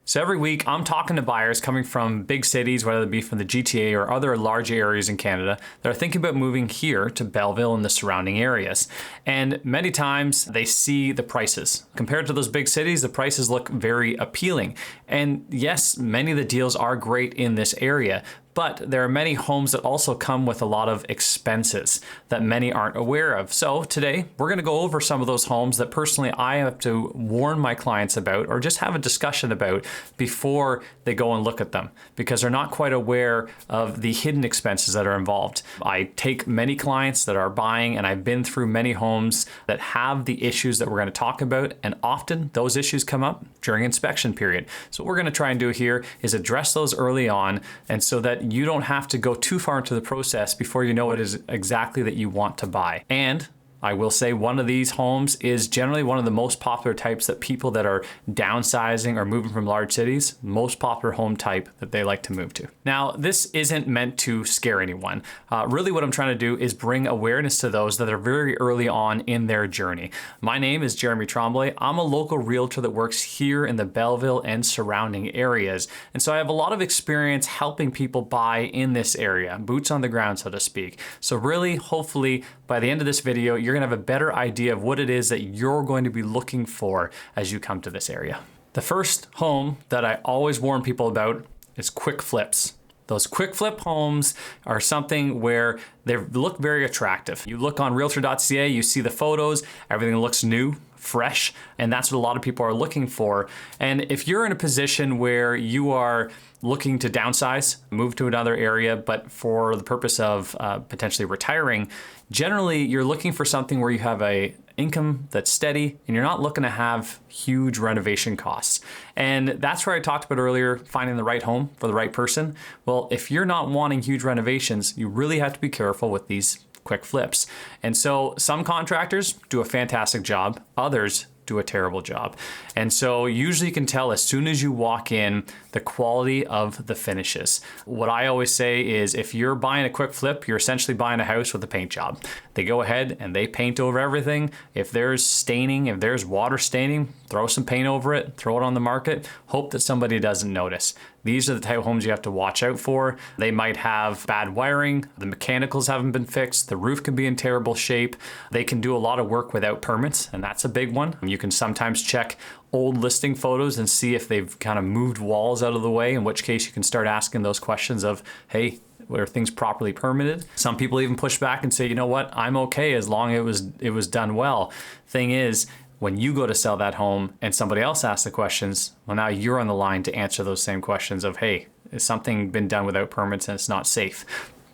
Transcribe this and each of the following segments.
So every week I'm talking to buyers coming from big cities, whether it be from the GTA or other large areas in Canada, that are thinking about moving here to Belleville and the surrounding areas. And many times they see the prices. Compared to those big cities, the prices look very appealing. And yes, many of the deals are great in this area, but there are many homes that also come with a lot of expenses that many aren't aware of. So today we're going to go over some of those homes that personally I have to warn my clients about or just have a discussion about before they go and look at them, because they're not quite aware of the hidden expenses that are involved. I take many clients that are buying, and I've been through many homes that have the issues that we're going to talk about, and often those issues come up during inspection period. So what we're going to try and do here is address those early on, and so that you don't have to go too far into the process before you know what it is exactly that you want to buy. And I will say one of these homes is generally one of the most popular types that people that are downsizing or moving from large cities, most popular home type that they like to move to. Now, this isn't meant to scare anyone. Really what I'm trying to do is bring awareness to those that are very early on in their journey. My name is Jeremy Tremblay. I'm a local realtor that works here in the Belleville and surrounding areas. And so I have a lot of experience helping people buy in this area, boots on the ground, so to speak. So really, hopefully, by the end of this video, you're going to have a better idea of what it is that you're going to be looking for as you come to this area. The first home that I always warn people about is quick flips. Those quick flip homes are something where they look very attractive. You look on realtor.ca, you see the photos, everything looks new, fresh, and that's what a lot of people are looking for. And if you're in a position where you are looking to downsize, move to another area, but for the purpose of potentially retiring, generally you're looking for something where you have a income that's steady and you're not looking to have huge renovation costs. And that's where I talked about earlier, finding the right home for the right person. Well, if you're not wanting huge renovations, you really have to be careful with these quick flips. And so some contractors do a fantastic job, others do a terrible job. And so usually you can tell as soon as you walk in the quality of the finishes. What I always say is if you're buying a quick flip, you're essentially buying a house with a paint job. They go ahead and they paint over everything. If there's staining, if there's water staining, throw some paint over it, throw it on the market, hope that somebody doesn't notice. These are the type of homes you have to watch out for. They might have bad wiring, the mechanicals haven't been fixed, the roof can be in terrible shape. They can do a lot of work without permits, and that's a big one. You can sometimes check old listing photos and see if they've kind of moved walls out of the way, in which case you can start asking those questions of, hey, were things properly permitted? Some people even push back and say, you know what, I'm okay as long as it was done well. Thing is, when you go to sell that home and somebody else asks the questions, well, now you're on the line to answer those same questions of, hey, has something been done without permits and it's not safe?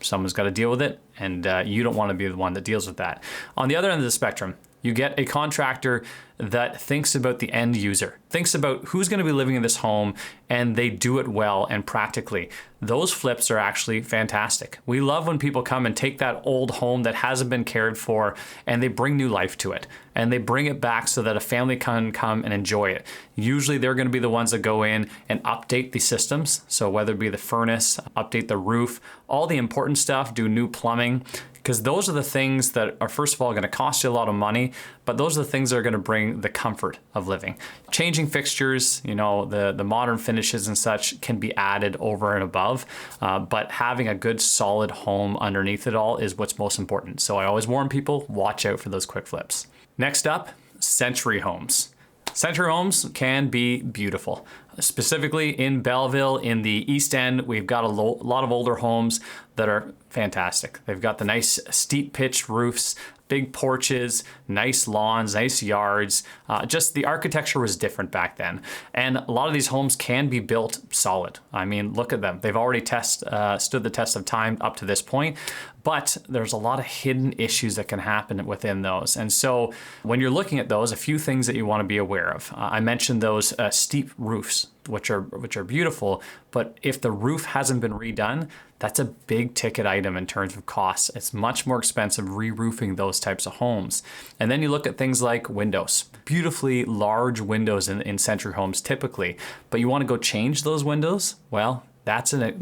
Someone's got to deal with it, and you don't want to be the one that deals with that. On the other end of the spectrum, you get a contractor that thinks about the end user, thinks about who's going to be living in this home, and they do it well and practically. Those flips are actually fantastic. We love when people come and take that old home that hasn't been cared for and they bring new life to it, and they bring it back so that a family can come and enjoy it. Usually they're going to be the ones that go in and update the systems. So whether it be the furnace, update the roof, all the important stuff, do new plumbing, because those are the things that are, first of all, going to cost you a lot of money, but those are the things that are going to bring the comfort of living. Changing fixtures, you know, the modern finishes and such can be added over and above, but having a good solid home underneath it all is what's most important. So I always warn people, watch out for those quick flips. Next up, century homes. Century homes can be beautiful. Specifically in Belleville, in the East End, we've got a lot of older homes that are fantastic. They've got the nice steep pitched roofs, big porches, nice lawns, nice yards. Just the architecture was different back then. And a lot of these homes can be built solid. I mean, look at them. They've already stood the test of time up to this point, but there's a lot of hidden issues that can happen within those. And so when you're looking at those, a few things that you want to be aware of. I mentioned those steep roofs, which are beautiful, but if the roof hasn't been redone, that's a big ticket item in terms of costs. It's much more expensive re-roofing those types of homes. And then you look at things like windows. Beautifully large windows in century homes typically, but you want to go change those windows? Well, that's a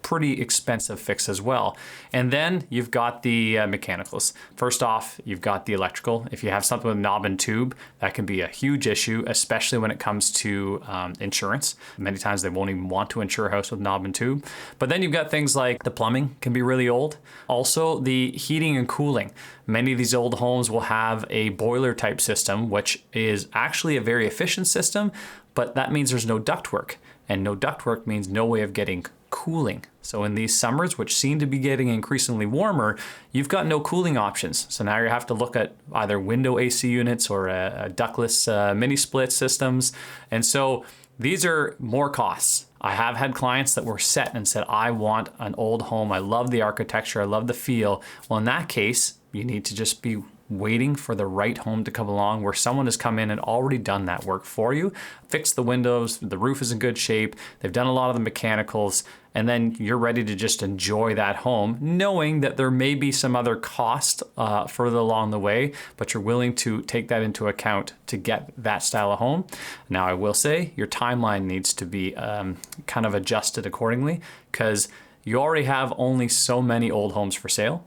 pretty expensive fix as well. And then you've got the mechanicals. First off, you've got the electrical. If you have something with knob and tube, that can be a huge issue, especially when it comes to insurance. Many times they won't even want to insure a house with knob and tube. But then you've got things like the plumbing can be really old. Also, the heating and cooling. Many of these old homes will have a boiler type system, which is actually a very efficient system, but that means there's no ductwork. And no ductwork means no way of getting cooling. So in these summers, which seem to be getting increasingly warmer, you've got no cooling options. So now you have to look at either window AC units or a ductless mini split systems. And so these are more costs. I have had clients that were set and said, I want an old home. I love the architecture. I love the feel. Well, in that case, you need to just be waiting for the right home to come along where someone has come in and already done that work for you, fixed the windows, the roof is in good shape, they've done a lot of the mechanicals, and then you're ready to just enjoy that home, knowing that there may be some other cost further along the way, but you're willing to take that into account to get that style of home. Now, I will say your timeline needs to be kind of adjusted accordingly, because you already have only so many old homes for sale.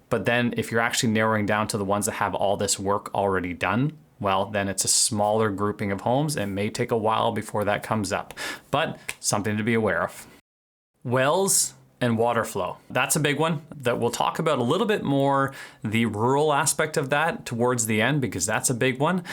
But then if you're actually narrowing down to the ones that have all this work already done, well, then it's a smaller grouping of homes. It may take a while before that comes up, but something to be aware of. Wells and water flow. That's a big one that we'll talk about a little bit more, the rural aspect of that towards the end, because that's a big one.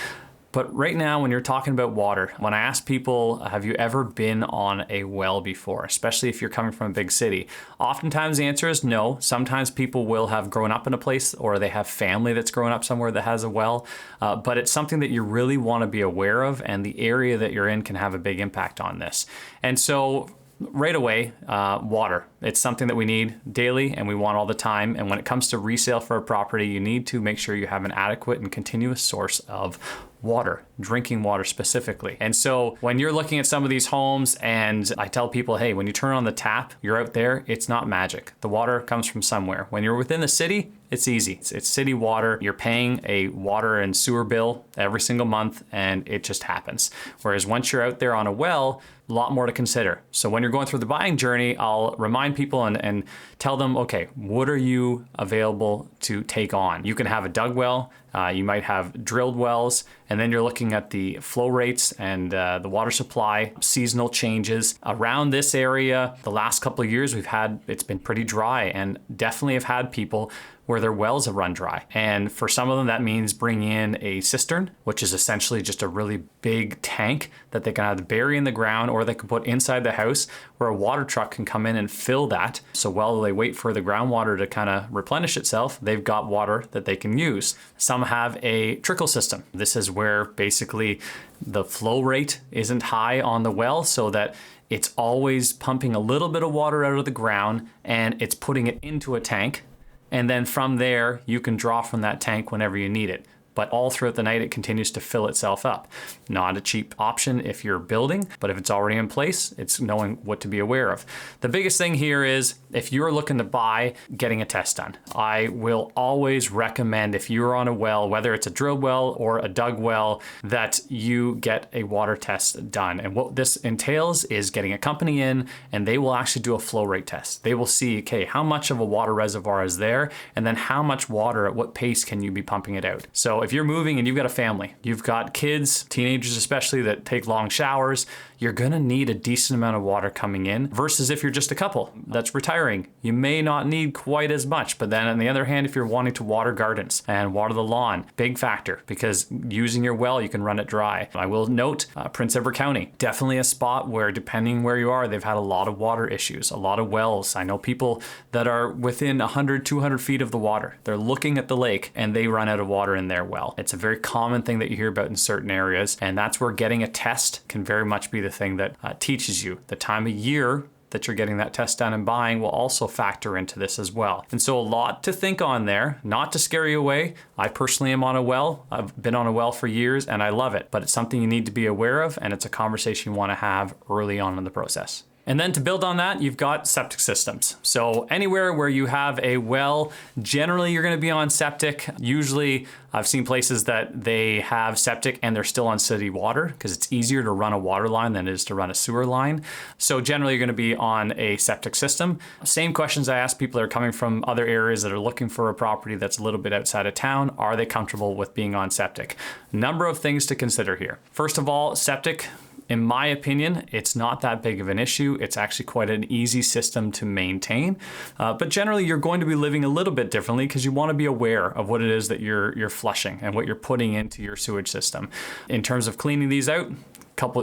But right now, when you're talking about water, when I ask people, have you ever been on a well before, especially if you're coming from a big city? Oftentimes the answer is no. Sometimes people will have grown up in a place or they have family that's grown up somewhere that has a well, but it's something that you really want to be aware of, and the area that you're in can have a big impact on this. And so right away, water. It's something that we need daily and we want all the time. And when it comes to resale for a property, you need to make sure you have an adequate and continuous source of water, drinking water specifically. And so when you're looking at some of these homes, and I tell people, hey, when you turn on the tap, you're out there, it's not magic. The water comes from somewhere. When you're within the city, it's easy. It's city water. You're paying a water and sewer bill every single month, and it just happens. Whereas once you're out there on a well, a lot more to consider. So when you're going through the buying journey, I'll remind people and tell them, okay, what are you available to take on? You can have a dug well, you might have drilled wells, and then you're looking at the flow rates and the water supply, seasonal changes. Around this area, the last couple of years it's been pretty dry, and definitely have had people where their wells have run dry. And for some of them, that means bringing in a cistern, which is essentially just a really big tank that they can either bury in the ground or they can put inside the house, where a water truck can come in and fill that. So while they wait for the groundwater to kind of replenish itself, they've got water that they can use. Some have a trickle system. This is where basically the flow rate isn't high on the well, so that it's always pumping a little bit of water out of the ground and it's putting it into a tank. And then from there, you can draw from that tank whenever you need it. But all throughout the night, it continues to fill itself up. Not a cheap option if you're building, but if it's already in place, it's knowing what to be aware of. The biggest thing here is if you're looking to buy, getting a test done. I will always recommend, if you're on a well, whether it's a drilled well or a dug well, that you get a water test done. And what this entails is getting a company in, and they will actually do a flow rate test. They will see, okay, how much of a water reservoir is there, and then how much water, at what pace can you be pumping it out. So if you're moving and you've got a family, you've got kids, teenagers especially, that take long showers, you're gonna need a decent amount of water coming in, versus if you're just a couple that's retiring, you may not need quite as much. But then on the other hand, if you're wanting to water gardens and water the lawn, big factor, because using your well, you can run it dry. I will note Prince Edward County, definitely a spot where, depending where you are, they've had a lot of water issues, a lot of wells. I know people that are within 100, 200 feet of the water. They're looking at the lake and they run out of water in their well. It's a very common thing that you hear about in certain areas, and that's where getting a test can very much be the thing that teaches you. The time of year that you're getting that test done and buying will also factor into this as well. And so a lot to think on there, not to scare you away. I personally am on a well. I've been on a well for years and I love it, but it's something you need to be aware of, and it's a conversation you want to have early on in the process. And then to build on that, you've got septic systems. So anywhere where you have a well, generally you're going to be on septic. Usually I've seen places that they have septic and they're still on city water because it's easier to run a water line than it is to run a sewer line. So generally you're going to be on a septic system. Same questions I ask people that are coming from other areas that are looking for a property that's a little bit outside of town. Are they comfortable with being on septic? Number of things to consider here. First of all, septic. In my opinion, it's not that big of an issue. It's actually quite an easy system to maintain. But generally, you're going to be living a little bit differently because you want to be aware of what it is that you're flushing and what you're putting into your sewage system. In terms of cleaning these out,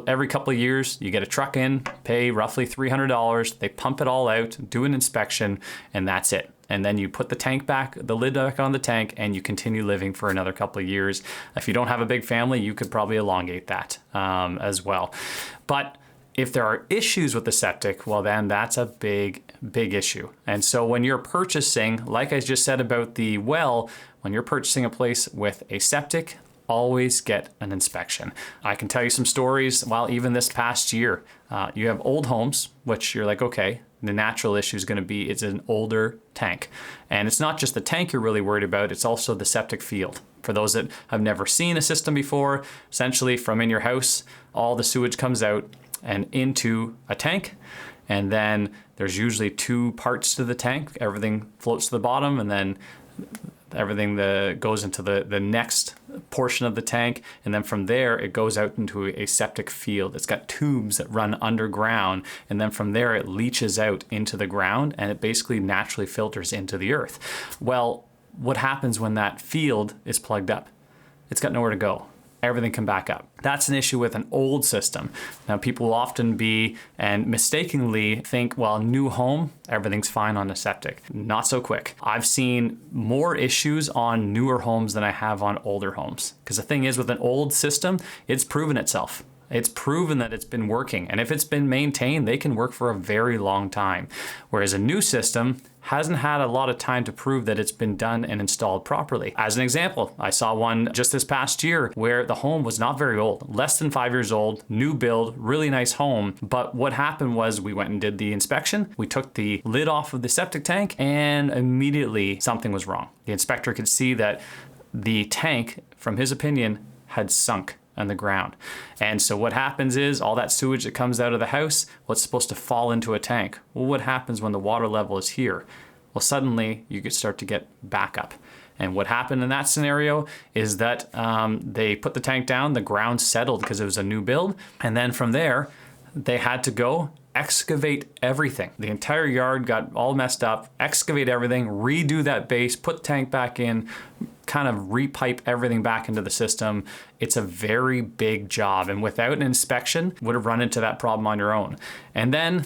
every couple of years, you get a truck in, pay roughly $300. They pump it all out, do an inspection, and that's it. And then you put the lid back on the tank, and you continue living for another couple of years. If you don't have a big family, you could probably elongate that as well. But if there are issues with the septic, well, then that's a big issue. And so when you're purchasing, like I just said about the well, when you're purchasing a place with a septic, always get an inspection. I can tell you some stories. Well, even this past year, you have old homes, which you're like, okay, the natural issue is going to be it's an older tank. And it's not just the tank you're really worried about, it's also the septic field. For those that have never seen a system before, essentially from in your house, all the sewage comes out and into a tank. And then there's usually two parts to the tank. Everything floats to the bottom, and then everything that goes into the next portion of the tank, and then from there it goes out into a septic field. It's got tubes that run underground, and then from there it leaches out into the ground, and it basically naturally filters into the earth. Well, what happens when that field is plugged up? It's got nowhere to go. Everything can back up. That's an issue with an old system. Now, people will often be and mistakenly think, well, new home, everything's fine on the septic. Not so quick. I've seen more issues on newer homes than I have on older homes. Because the thing is, with an old system, it's proven itself. It's proven that it's been working. And if it's been maintained, they can work for a very long time. Whereas a new system hasn't had a lot of time to prove that it's been done and installed properly. As an example, I saw one just this past year where the home was not very old, less than 5 years old, new build, really nice home. But what happened was we went and did the inspection. We took the lid off of the septic tank, and immediately something was wrong. The inspector could see that the tank, from his opinion, had sunk on the ground. And so what happens is all that sewage that comes out of the house, what's supposed to fall into a tank? Well, what happens when the water level is here? Well, suddenly you could start to get backup. And what happened in that scenario is that they put the tank down, the ground settled because it was a new build. And then from there, they had to go excavate everything. The entire yard got all messed up, excavate everything, redo that base, put the tank back in, kind of repipe everything back into the system. It's a very big job, and without an inspection, would have run into that problem on your own. And then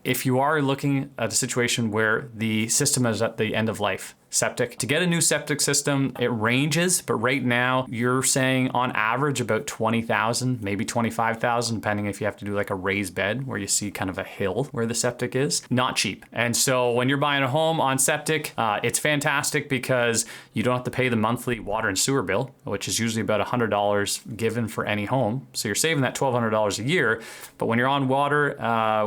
if you are looking at a situation where the system is at the end of life, septic, to get a new septic system, it ranges, but right now you're saying on average about 20,000, maybe 25,000, depending if you have to do like a raised bed where you see kind of a hill where the septic is. Not cheap. And so when you're buying a home on septic, it's fantastic because you don't have to pay the monthly water and sewer bill, which is usually about $100 given for any home. So you're saving that $1,200 a year. But when you're on water,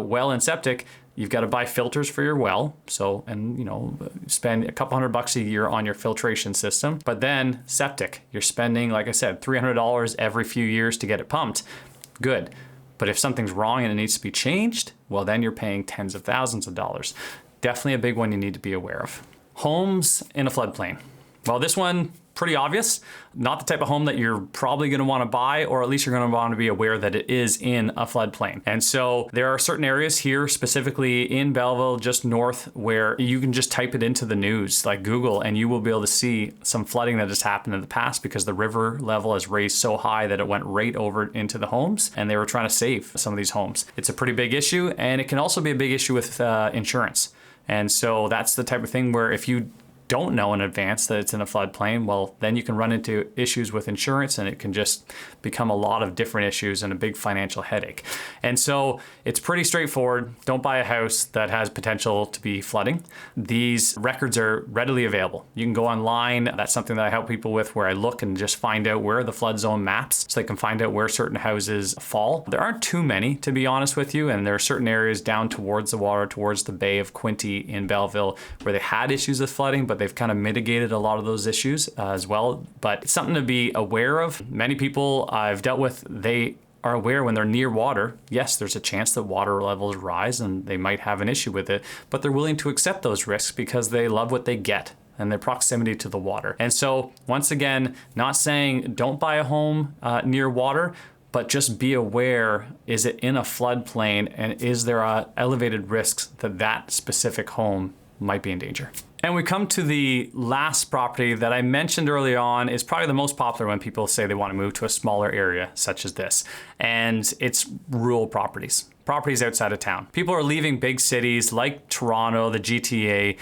well and septic, you've got to buy filters for your well. So, and spend a couple $100 a year on your filtration system. But then septic, you're spending, like I said, $300 every few years to get it pumped. Good. But if something's wrong and it needs to be changed, well, then you're paying tens of thousands of dollars. Definitely a big one you need to be aware of. Homes in a floodplain. Well, this one, pretty obvious. Not the type of home that you're probably going to want to buy, or at least you're going to want to be aware that it is in a floodplain. And so there are certain areas here, specifically in Belleville, just north, where you can just type it into the news, like Google, and you will be able to see some flooding that has happened in the past because the river level has raised so high that it went right over into the homes, and they were trying to save some of these homes. It's a pretty big issue, and it can also be a big issue with insurance. And so that's the type of thing where if you don't know in advance that it's in a floodplain, well, then you can run into issues with insurance, and it can just become a lot of different issues and a big financial headache. And so it's pretty straightforward. Don't buy a house that has potential to be flooding. These records are readily available. You can go online. That's something that I help people with, where I look and just find out where are the flood zone maps, so they can find out where certain houses fall. There aren't too many, to be honest with you, and there are certain areas down towards the water, towards the Bay of Quinte in Belleville, where they had issues with flooding, but they've kind of mitigated a lot of those issues as well. But it's something to be aware of. Many people I've dealt with, they are aware when they're near water, yes, there's a chance that water levels rise and they might have an issue with it, but they're willing to accept those risks because they love what they get and their proximity to the water. And so once again, not saying don't buy a home near water, but just be aware, is it in a floodplain, and is there elevated risks that that specific home might be in danger. And we come to the last property that I mentioned early on is probably the most popular when people say they want to move to a smaller area such as this. And it's rural properties outside of town. People are leaving big cities like Toronto, the GTA,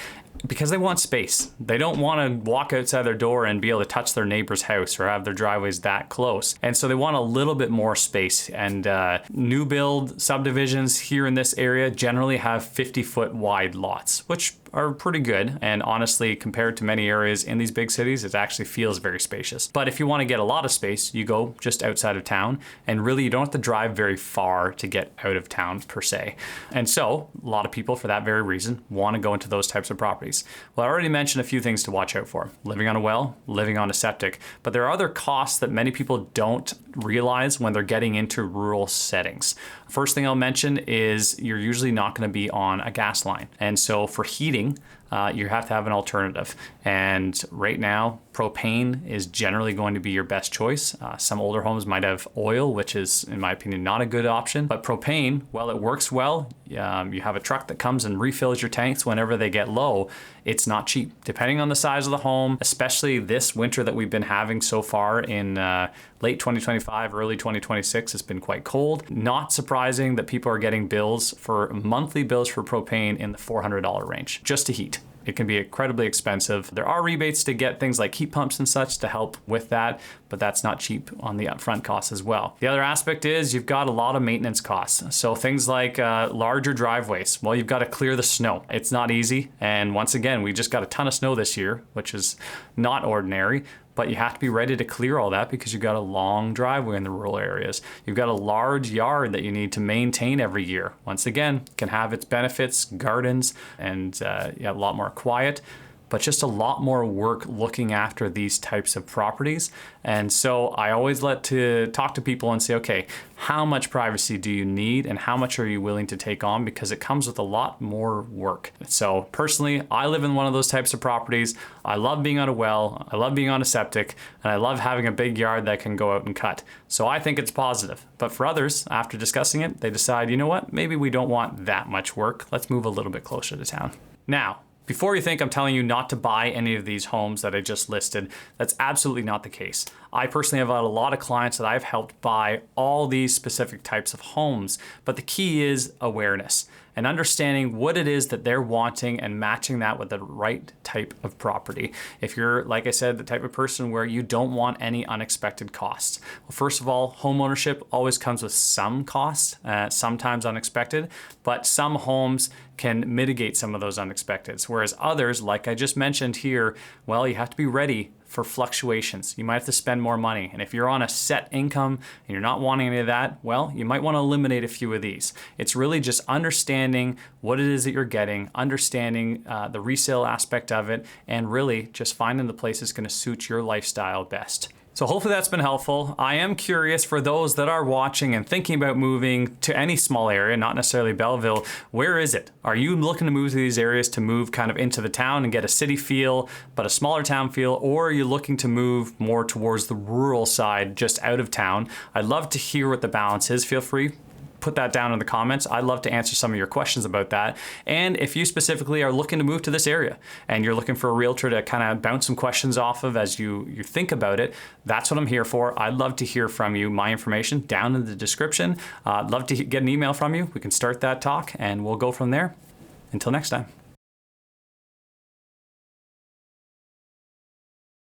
because they want space. They don't want to walk outside their door and be able to touch their neighbor's house or have their driveways that close. And so they want a little bit more space. And new build subdivisions here in this area generally have 50-foot wide lots, which are pretty good. And honestly, compared to many areas in these big cities, it actually feels very spacious. But if you want to get a lot of space, you go just outside of town, and really you don't have to drive very far to get out of town per se. And so a lot of people, for that very reason, want to go into those types of properties. Well, I already mentioned a few things to watch out for. Living on a well, living on a septic, but there are other costs that many people don't realize when they're getting into rural settings. First thing I'll mention is you're usually not going to be on a gas line. And so for heating, you have to have an alternative. And right now, propane is generally going to be your best choice. Some older homes might have oil, which is, in my opinion, not a good option. But propane, well, it works well. You have a truck that comes and refills your tanks whenever they get low. It's not cheap. Depending on the size of the home, especially this winter that we've been having so far in late 2025, early 2026, it's been quite cold. Not surprising that people are getting monthly bills for propane in the $400 range just to heat. It can be incredibly expensive. There are rebates to get things like heat pumps and such to help with that, but that's not cheap on the upfront costs as well. The other aspect is you've got a lot of maintenance costs. So things like larger driveways, well, you've got to clear the snow. It's not easy. And once again, we just got a ton of snow this year, which is not ordinary. But you have to be ready to clear all that because you've got a long driveway in the rural areas. You've got a large yard that you need to maintain every year. Once again, can have its benefits, gardens, and a lot more quiet, but just a lot more work looking after these types of properties. And so I always talk to people and say, okay, how much privacy do you need and how much are you willing to take on? Because it comes with a lot more work. So personally, I live in one of those types of properties. I love being on a well, I love being on a septic, and I love having a big yard that can go out and cut. So I think it's positive. But for others, after discussing it, they decide, you know what, maybe we don't want that much work. Let's move a little bit closer to town. Now, before you think I'm telling you not to buy any of these homes that I just listed, that's absolutely not the case. I personally have had a lot of clients that I've helped buy all these specific types of homes, but the key is awareness and understanding what it is that they're wanting and matching that with the right type of property. If you're, like I said, the type of person where you don't want any unexpected costs. Well, first of all, home ownership always comes with some costs, sometimes unexpected, but some homes can mitigate some of those unexpecteds. Whereas others, like I just mentioned here, well, you have to be ready for fluctuations. You might have to spend more money. And if you're on a set income and you're not wanting any of that, well, you might want to eliminate a few of these. It's really just understanding what it is that you're getting, understanding the resale aspect of it, and really just finding the place that's going to suit your lifestyle best. So hopefully that's been helpful. I am curious for those that are watching and thinking about moving to any small area, not necessarily Belleville, where is it? Are you looking to move to these areas to move kind of into the town and get a city feel, but a smaller town feel, or are you looking to move more towards the rural side, just out of town? I'd love to hear what the balance is. Feel free. Put that down in the comments. I'd love to answer some of your questions about that. And if you specifically are looking to move to this area and you're looking for a realtor to kind of bounce some questions off of as you think about it, that's what I'm here for. I'd love to hear from you. My information down in the description. I'd love to get an email from you. We can start that talk and we'll go from there. Until next time.